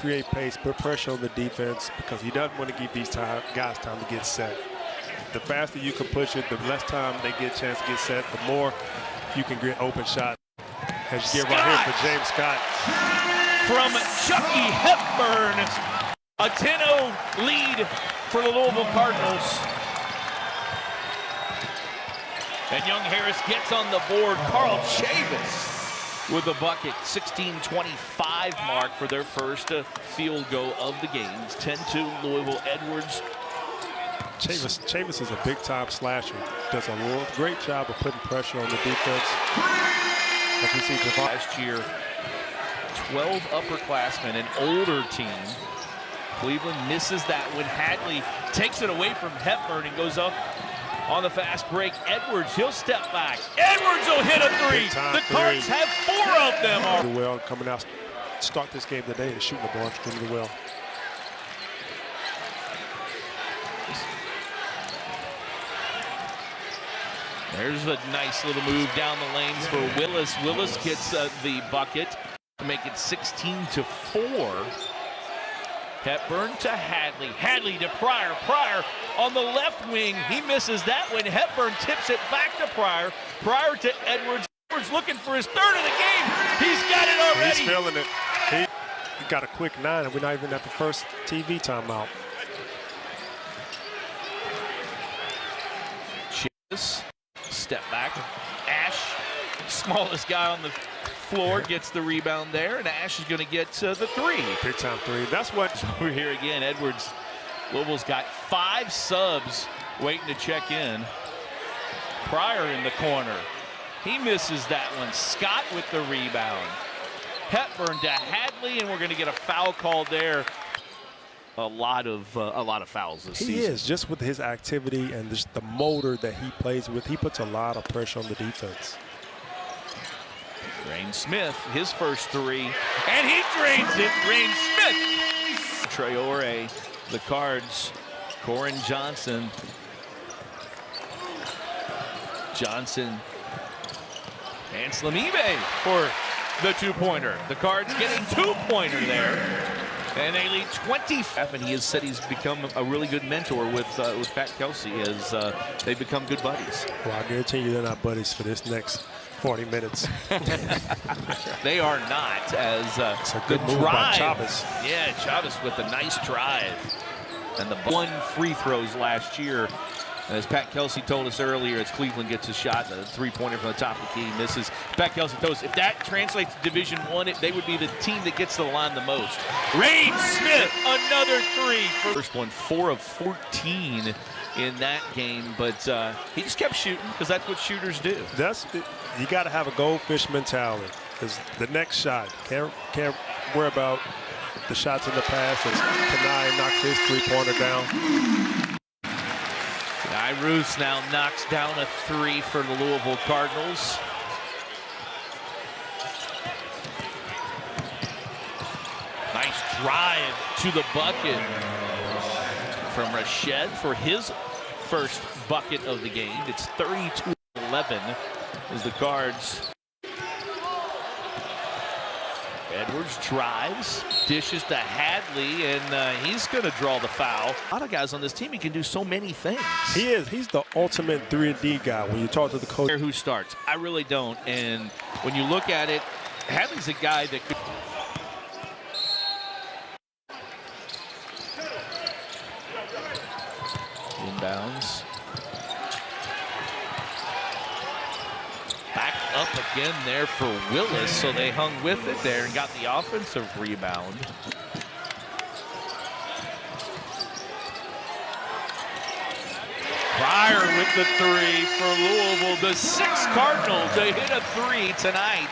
create pace, put pressure on the defense because he doesn't want to give these guys time to get set. The faster you can push it, the less time they get a chance to get set, the more you can get open shot. As you get right here for James Scott. From Chucky Hepburn, a 10-0 lead for the Louisville Cardinals. And Young Harris gets on the board. Carl Chavis with a bucket. 16:25 mark for their first field goal of the games. 10-2 Louisville. Edwards. Chavis is a big-time slasher. Does a great job of putting pressure on the defense. As we see Javon. Last year, 12 upperclassmen, an older team. Cleveland misses that when Hadley takes it away from Hepburn and goes up on the fast break. Edwards, he'll step back. Edwards will hit a three. The Cards have 4 of them. Really well coming out, start this game today and shooting the ball extremely well. There's a nice little move down the lanes for Willis. Willis gets the bucket to make it 16-4. Hepburn to Hadley. Hadley to Pryor. Pryor on the left wing. He misses that when Hepburn tips it back to Pryor. Pryor to Edwards. Edwards looking for his 3rd of the game. He's got it already. He's feeling it. He got a quick 9, and we're not even at the first TV timeout. Chase, step back. Ash, smallest guy on the floor, gets the rebound there, and Ash is going to get the 3. Big time 3. That's what. Over here again, Edwards. Louisville's got 5 subs waiting to check in. Pryor in the corner. He misses that one. Scott with the rebound. Hepburn to Hadley, and we're going to get a foul called there. A lot of fouls this season. He is, just with his activity and just the motor that he plays with. He puts a lot of pressure on the defense. Rain Smith, his first 3, and he drains it. Rain Smith. Traore, the Cards. Corin Johnson. Johnson and Slamibe for the 2-pointer. The Cards getting 2-pointer there. And they lead 20. And he has said he's become a really good mentor with Pat Kelsey as they've become good buddies. Well, I guarantee you they're not buddies for this next 40 minutes. They are not, as it's a good move by Chavez. Yeah, Chavez with a nice drive. And the 1 free throws last year. As Pat Kelsey told us earlier, as Cleveland gets a shot, a 3-pointer from the top of the key, misses. Pat Kelsey told us if that translates to Division I, they would be the team that gets to the line the most. Rain Smith, another 3. First one, 4 of 14 in that game, but he just kept shooting because that's what shooters do. You got to have a goldfish mentality. Because the next shot, can't worry about the shots in the past as Kanai knocks his 3-pointer down. Roos now knocks down a 3 for the Louisville Cardinals. Nice drive to the bucket from Rashed for his first bucket of the game. It's 32-11 as the Cards. Edwards drives, dishes to Hadley, and he's going to draw the foul. A lot of guys on this team, he can do so many things. He is. He's the ultimate 3-and-D guy when you talk to the coach. Who starts? I really don't. And when you look at it, Hadley's a guy that could. Inbounds. Back up again there for Willis, so they hung with it there and got the offensive rebound. Pryor with the 3 for Louisville, the 6th Cardinal to hit a 3 tonight.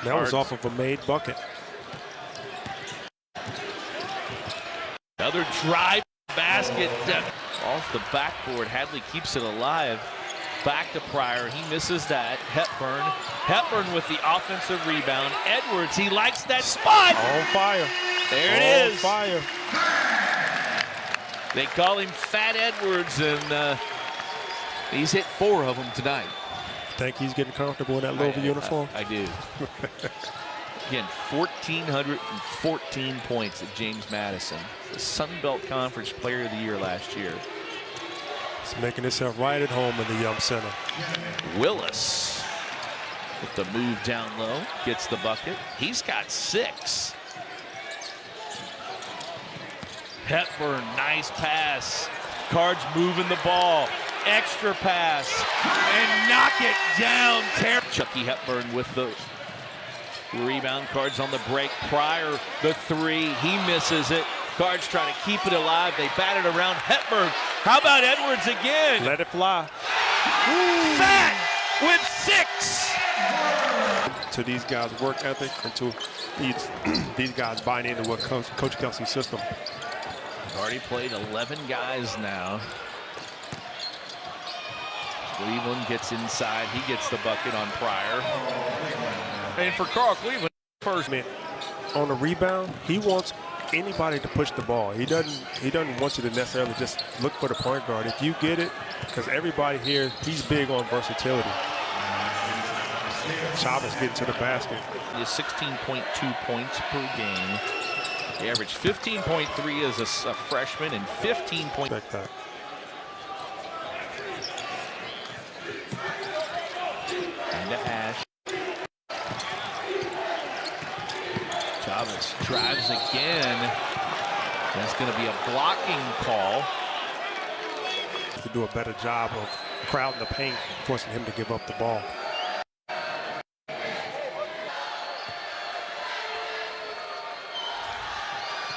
That was off of a made bucket. Another drive basket off the backboard. Hadley keeps it alive. Back to Pryor. He misses that. Hepburn. Hepburn with the offensive rebound. Edwards, he likes that spot. On fire. There it is. On fire. They call him Fat Edwards, and he's hit 4 of them tonight. Think he's getting comfortable in that Louisville uniform? I do. Again, 1,414 points at James Madison. The Sun Belt Conference Player of the Year last year. He's making himself right at home in the Yum Center. Willis with the move down low, gets the bucket. He's got 6. Hepburn, nice pass. Cards moving the ball. Extra pass. And knock it down. Chucky Hepburn with the rebound. Cards on the break. Pryor, the 3. He misses it. Cards trying to keep it alive. They bat it around. Hepburn. How about Edwards again? Let it fly. Fat with 6. To these guys' work ethic and to these guys buying into what Coach Kelsey's system. Already played 11 guys now. Cleveland gets inside. He gets the bucket on Pryor. And for Carl Cleveland, first man on the rebound, he wants anybody to push the ball. He doesn't want you to necessarily just look for the point guard. If you get it, because everybody here, he's big on versatility. Chavez getting to the basket. He has 16.2 points per game. He averaged 15.3 as a freshman and 15 points. That. And to Ash. Chavez drives again. That's going to be a blocking call. To do a better job of crowding the paint, forcing him to give up the ball.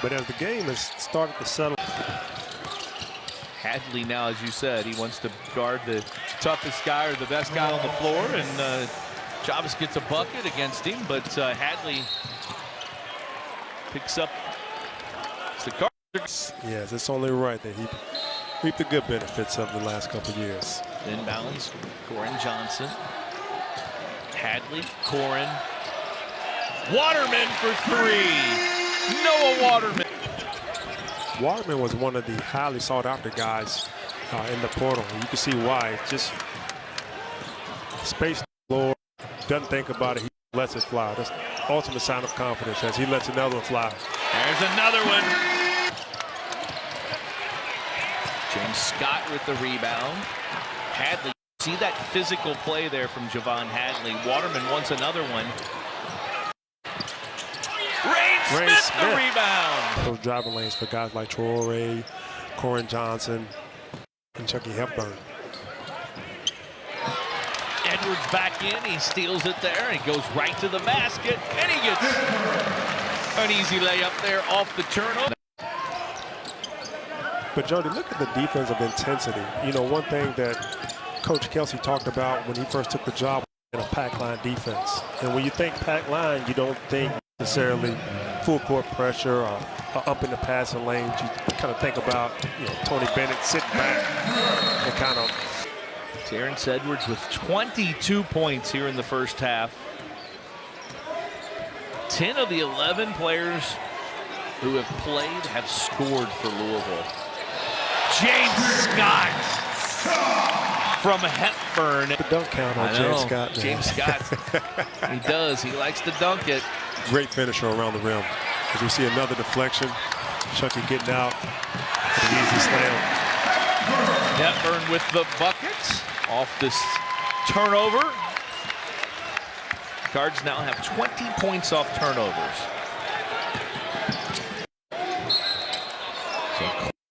But as the game has started to settle. Hadley now, as you said, he wants to guard the toughest guy or the best guy on the floor, and Chavez gets a bucket against him, but Hadley picks up the card. Yes, it's only right that he reaped the good benefits of the last couple of years. Inbounds, Corin Johnson. Hadley, Corin. Waterman for 3. Noah Waterman. Waterman was one of the highly sought after guys in the portal. You can see why. Just space the floor, doesn't think about it, he lets it fly. That's the ultimate sign of confidence as he lets another one fly. There's another one. James Scott with the rebound. Hadley, see that physical play there from Javon Hadley. Waterman wants another one. Ray Smith the rebound. Those driving lanes for guys like Traore, Corin Johnson, and Chucky Hepburn. Edwards back in, he steals it there, and he goes right to the basket, and he gets an easy layup there off the turnover. But Jody, look at the defensive intensity. You know, one thing that Coach Kelsey talked about when he first took the job in a pack line defense. And when you think pack line, you don't think necessarily full court pressure or up in the passing lanes. You kind of think about, you know, Tony Bennett sitting back and kind of. Terrence Edwards with 22 points here in the first half. 10 of the 11 players who have played have scored for Louisville. James Scott from Hepburn. The dunk count on James Scott. Man. James Scott, he does. He likes to dunk it. Great finisher around the rim. As we see another deflection, Chucky getting out. An easy slam. Hepburn with the bucket off this turnover. Cards now have 20 points off turnovers. So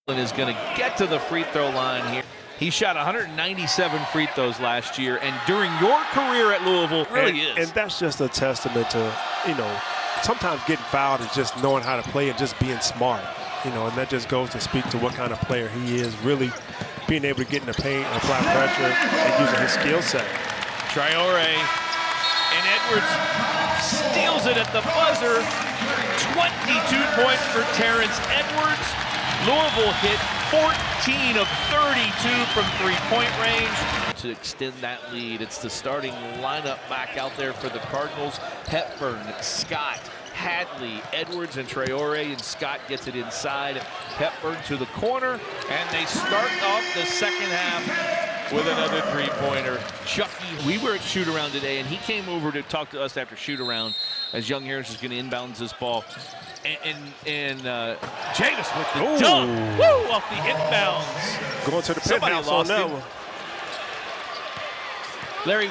Cleveland is going to get to the free throw line here. He shot 197 free throws last year, and during your career at Louisville, really is. And that's just a testament to, you know, sometimes getting fouled is just knowing how to play and just being smart. You know, and that just goes to speak to what kind of player he is, really being able to get in the paint, apply pressure, and using his skill set. Traore, and Edwards steals it at the buzzer. 22 points for Terrence Edwards. Louisville hit 14 of 32 from three-point range to extend that lead. It's the starting lineup back out there for the Cardinals. Hepburn, Scott, Hadley, Edwards, and Traore, and Scott gets it inside. Hepburn to the corner, and they start off the second half with another three-pointer. Chucky, we were at shoot-around today, and he came over to talk to us after shoot-around as Young Harris is going to inbound this ball. And Javis with the dunk. Woo, off the inbounds. Going to the Somebody penthouse on that one. Larry,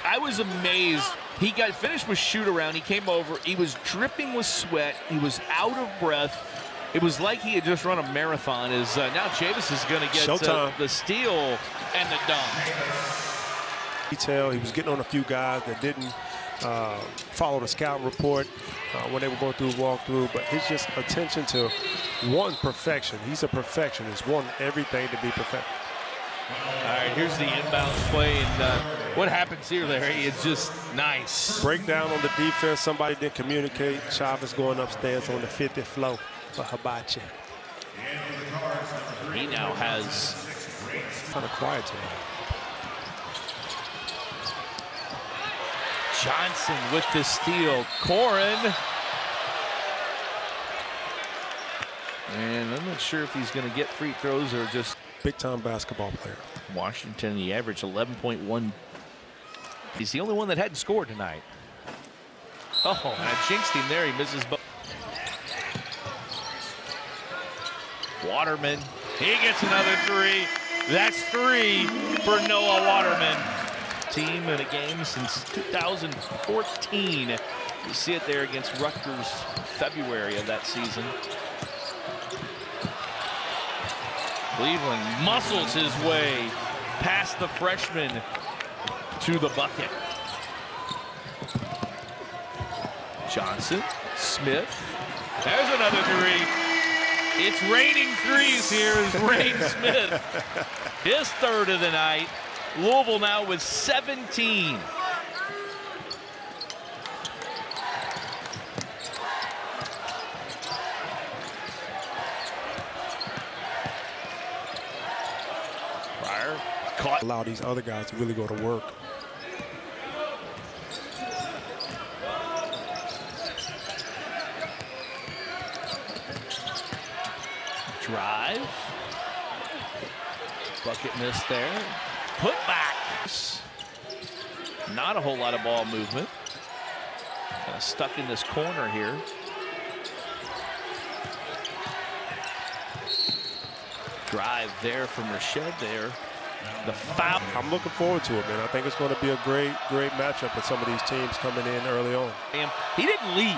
I was amazed. He got finished with shoot-around. He came over. He was dripping with sweat. He was out of breath. It was like he had just run a marathon. Now Javis is going to get the steal and the dunk. Detail, he was getting on a few guys that didn't follow the scout report when they were going through walkthrough, but his just attention to perfection. He's a perfectionist, wanting everything to be perfect. All right, here's the inbound play, and what happens here, Larry, it's just nice. Breakdown on the defense. Somebody didn't communicate. Chavez going upstairs on the 50th floor for Hibachi. He now has kind of quiet tonight. Johnson with the steal. Corin. And I'm not sure if he's going to get free throws or just big-time basketball player. Washington, he averaged 11.1. He's the only one that hadn't scored tonight. Oh, and I jinxed him there. He misses both. Waterman, he gets another three. That's three for Noah Waterman. Team in a game since 2014. You see it there against Rutgers, February of that season. Cleveland muscles his way past the freshman to the bucket. Johnson, Smith, there's another three. It's raining threes here as Rain Smith, his third of the night. Louisville now with 17. Pryor caught. Allow these other guys to really go to work. Drive. Bucket missed there. Put back. Not a whole lot of ball movement. Kind of stuck in this corner here. Drive there from Rashed there. The foul. I'm looking forward to it, man. I think it's going to be a great matchup with some of these teams coming in early on. He didn't leave.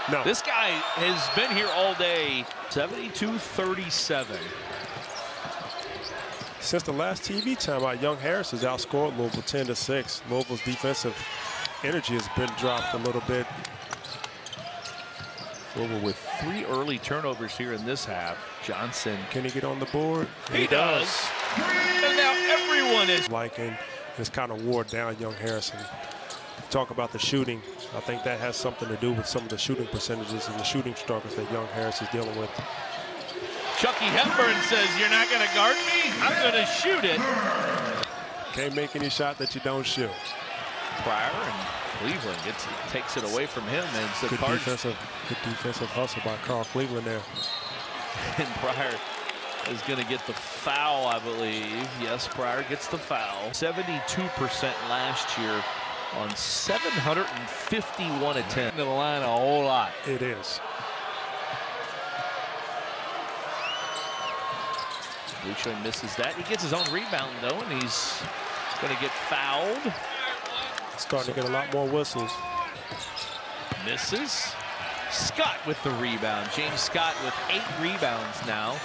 No. This guy has been here all day. 72-37. Since the last TV timeout, Young Harris has outscored Louisville 10-6. Louisville's defensive energy has been dropped a little bit. Louisville with 3 early turnovers here in this half. Johnson. Can he get on the board? He does. And now everyone is liking this kind of wore down Young Harrison. Talk about the shooting. I think that has something to do with some of the shooting percentages and the shooting struggles that Young Harris is dealing with. Chucky Hepburn says, "You're not going to guard me? I'm going to shoot it." Can't make any shot that you don't shoot. Pryor and Cleveland takes it away from him. And so good defensive hustle by Carl Cleveland there. And Pryor is going to get the foul, I believe. Yes, Pryor gets the foul. 72% last year on 751 attempts. To the line a whole lot. It is. Lucho misses that. He gets his own rebound, though, and he's going to get fouled. Starting to get a lot more whistles. Misses. Scott with the rebound. James Scott with 8 rebounds now.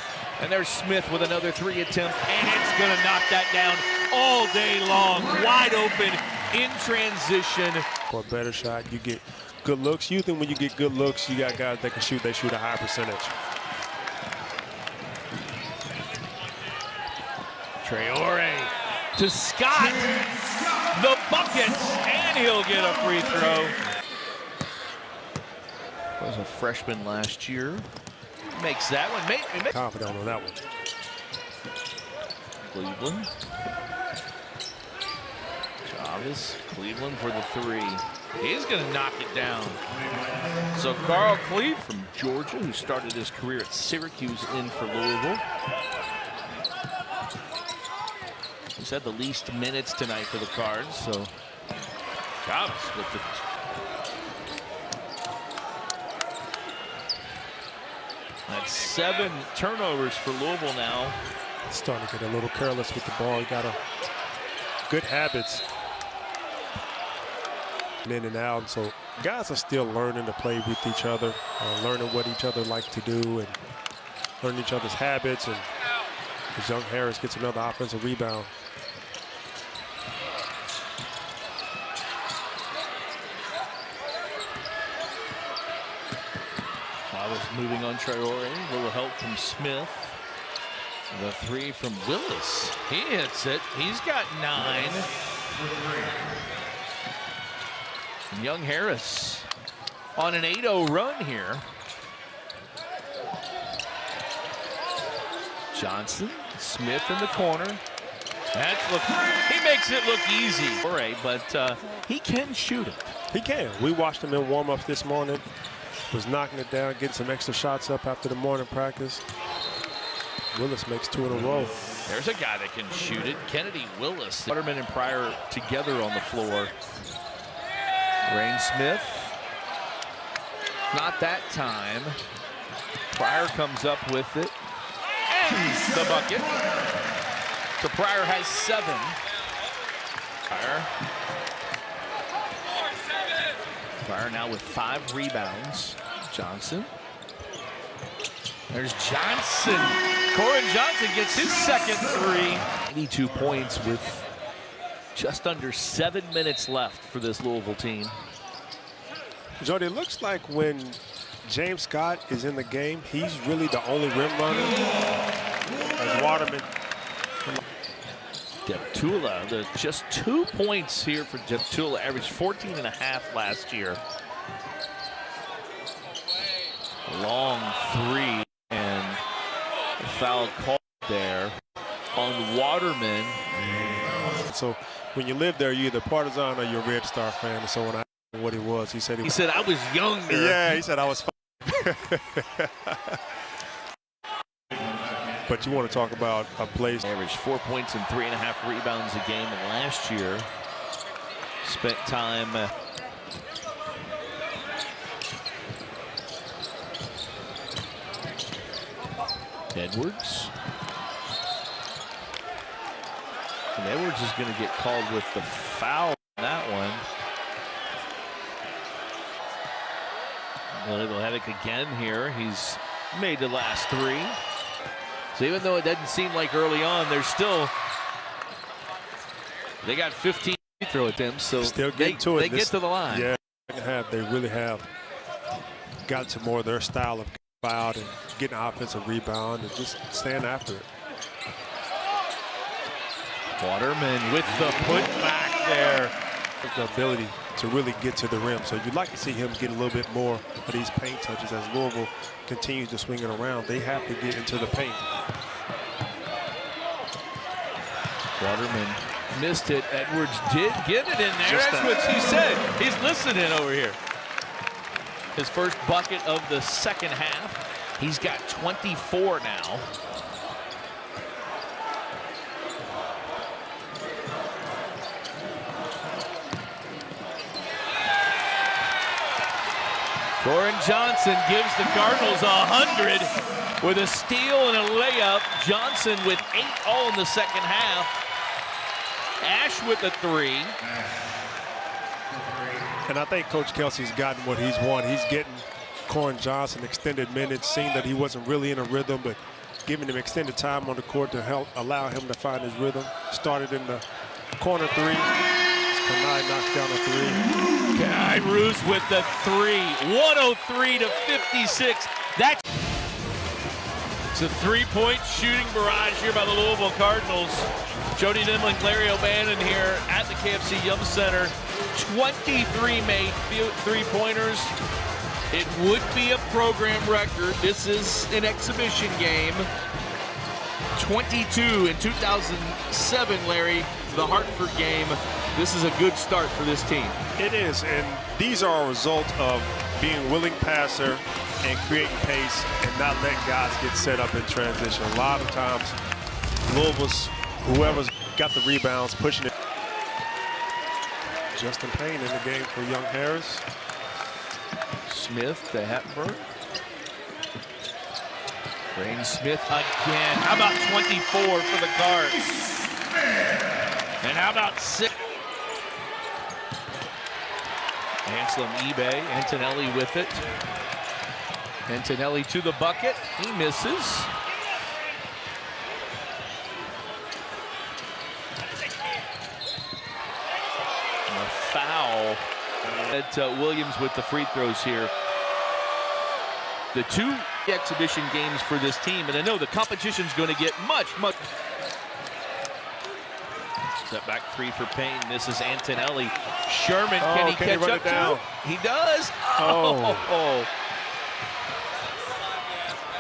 And there's Smith with another 3 attempt, and it's going to knock that down all day long. Wide open in transition. For a better shot, you get good looks. Usually when you get good looks, you got guys that can shoot. They shoot a high percentage. Traore to Scott, the bucket, and he'll get a free throw. Was a freshman last year. Makes that one. Confident on that one. Cleveland. Chavez, Cleveland for the 3. He's going to knock it down. So Carl Cleve from Georgia, who started his career at Syracuse, in for Louisville. had the least minutes tonight for the Cards. So Chavez with the that's 7 turnovers for Louisville now. Starting to get a little careless with the ball. He got good habits in and out. So guys are still learning to play with each other, learning what each other like to do, and learning each other's habits. And as young Harris gets another offensive rebound. Moving on Traore, a little help from Smith. The 3 from Willis. He hits it. He's got 9. And young Harris on an 8-0 run here. Johnson, Smith in the corner. He makes it look easy. But he can shoot it. He can. We watched him in warm-ups this morning. Was knocking it down, getting some extra shots up after the morning practice. Willis makes 2 in a row. There's a guy that can shoot it. Kennedy Willis. Waterman and Pryor together on the floor. Rain Smith. Not that time. Pryor comes up with it. And the bucket. So Pryor has 7. Pryor now with 5 rebounds. Johnson. There's Johnson. Corin Johnson gets his second 3. 82 points with just under 7 minutes left for this Louisville team. Jody, it looks like when James Scott is in the game, he's really the only rim runner. As Waterman. Deptula, just 2 points here for Deptula, averaged 14.5 last year. Long 3 and a foul call there on Waterman. So when you live there, you're either Partizan or you're a Red Star fan. And so when I asked him what he was, he said I was younger. Yeah, he said I was. But you want to talk about a place. Averaged 4 points and 3.5 rebounds a game last year. Spent time. Edwards. And Edwards is going to get called with the foul on that one. They'll have it again here. He's made the last 3. So even though it doesn't seem like early on, they got 15 free throw attempts, so still they get to the line. Yeah, they really have got to more of their style of out and getting an offensive rebound and just staying after it. Waterman with the putback there. The ability to really get to the rim. So you'd like to see him get a little bit more of these paint touches as Louisville continues to swing it around. They have to get into the paint. Waterman missed it. Edwards did get it in there. That's what she said. He's listening over here. His first bucket of the second half. He's got 24 now. Corin Johnson gives the Cardinals 100 with a steal and a layup. Johnson with 8 all in the second half. Ash with a 3. And I think Coach Kelsey's gotten what he's won. He's getting Corin Johnson extended minutes, seeing that he wasn't really in a rhythm, but giving him extended time on the court to help allow him to find his rhythm. Started in the corner 3. Kanai knocks down a 3. Kai Roos with the 3. 103 to 56. That's a 3-point shooting barrage here by the Louisville Cardinals. Jody Nimlin, Larry O'Bannon here at the KFC Yum Center. 23 made 3-pointers. It would be a program record. This is an exhibition game. 22 in 2007, Larry, the Hartford game. This is a good start for this team. It is, and these are a result of being a willing passer and creating pace and not letting guys get set up in transition. A lot of times, whoever's got the rebounds, pushing it. Justin Payne in the game for Young Harris. Smith to Hepburn. Brain Smith again. How about 24 for the Cards? And how about 6? Anselm eBay, Antonelli with it. Antonelli to the bucket. He misses. And a foul. At Williams with the free throws here. The 2 exhibition games for this team, and I know the competition's going to get much. Step back 3 for Payne. This is Antonelli. Sherman, can he catch up to it? He does. Oh.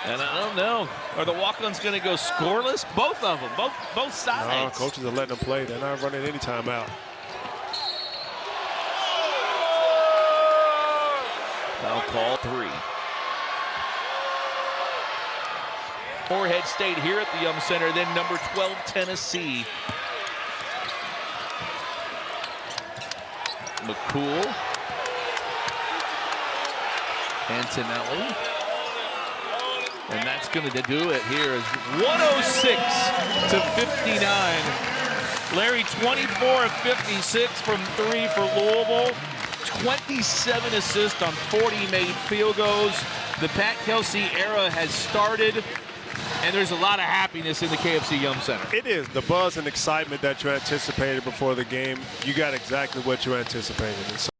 And I don't know. Are the walk-ons going to go scoreless? Both of them. Both sides. No, coaches are letting them play. They're not running any time out. Foul call 3. Moorhead stayed here at the Yum Center, then number 12, Tennessee. McCool. Antonelli. And that's going to do it here is 106 to 59. Larry, 24 of 56 from 3 for Louisville. 27 assists on 40 made field goals. The Pat Kelsey era has started. And there's a lot of happiness in the KFC Yum Center. It is. The buzz and excitement that you anticipated before the game, you got exactly what you anticipated.